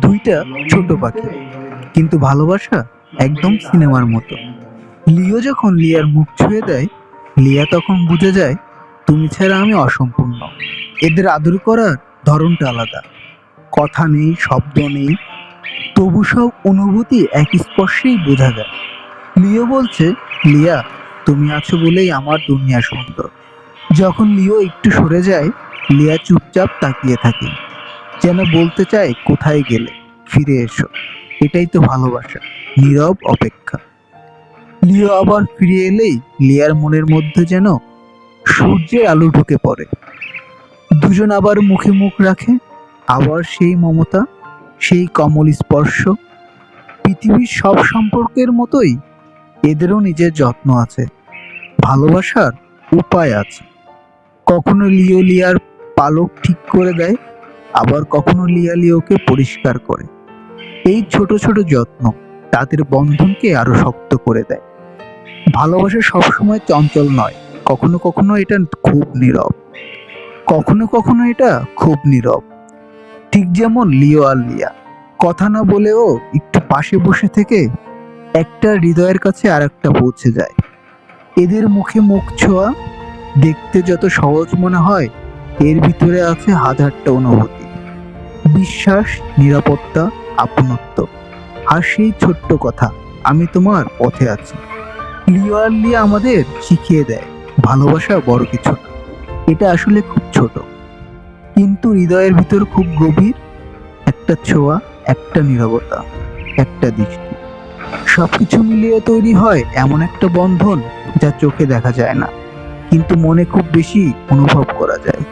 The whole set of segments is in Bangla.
দুইটা ছোট পাখি, কিন্তু ভালোবাসা একদম সিনেমার মতো। লিও যখন লিয়ার মুখ ছুঁয়ে দেয়, লিয়া তখন বুঝে যায় তুমি ছাড়া আমি অসম্পূর্ণ। এদের আদর করার ধরনটা আলাদা, কথা নেই, শব্দ নেই, তবু সব অনুভূতি এক স্পর্শেই বোঝা যায়। লিও বলছে, লিয়া তুমি আছো বলেই আমার দুনিয়া সুন্দর। যখন লিও একটু সরে যায়, লিয়া চুপচাপ তাকিয়ে থাকে, যেন বলতে চায় কোথায় গেলে, ফিরে এসো। এটাই তো ভালোবাসা, নীরব অপেক্ষা। লিও আবার ফিরে এলেই লিয়ার মনের মধ্যে যেন সূর্যের আলো ঢুকে পড়ে। দুজন আবার মুখে মুখ রাখে, আবার সেই মমতা, সেই কমল স্পর্শ। পৃথিবীর সব সম্পর্কের মতোই এদেরও নিজের যত্ন আছে, ভালোবাসার উপায় আছে। কখনো লিও লিয়ার পালক ঠিক করে দেয়, আবার কখনো লিয়া লিওকে পরিষ্কার করে। এই ছোট ছোট যত্ন তাদের বন্ধনকে আরো শক্ত করে দেয়। ভালোবাসা সবসময় চঞ্চল নয়, কখনো কখনো এটা খুব নীরব, কখনো কখনো এটা খুব নীরব। ঠিক যেমন লিও আর লিয়া কথা না বলেও একটু পাশে বসে থেকে একটা হৃদয়ের কাছে আর একটা পৌঁছে যায়। এদের মুখে মুখ ছোঁয়া দেখতে যত সহজ মনে হয়, এর ভিতরে আছে হাজারটা অনুভূতি, বিশ্বাস, নিরাপত্তা, আপনত্ব, আর সেই ছোট্ট কথা, আমি তোমার পথে আছি। লিও আর লিয়া আমাদের শিখিয়ে দেয় ভালোবাসা বড় কিছু না, এটা আসলে খুব ছোট, কিন্তু হৃদয়ের ভিতর খুব গভীর। একটা ছোঁয়া, একটা নীরবতা, একটা দৃষ্টি, সবকিছু মিলিয়ে তৈরি হয় এমন একটা বন্ধন যা চোখে দেখা যায় না, কিন্তু মনে খুব বেশি অনুভব করা যায়।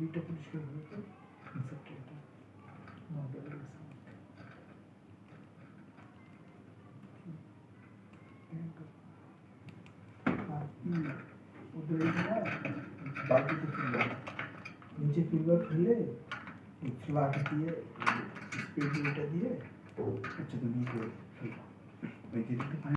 দিকটা পরিষ্কার হয়েছে কনসেপ্ট এটা মডেল ওদের বালতিতে ফিল্টার নিচে ফিল্টার ফেলে ফ্লাট দিয়ে স্প্রে দিয়ে এটা দিয়ে হচ্ছে তো নিয়ে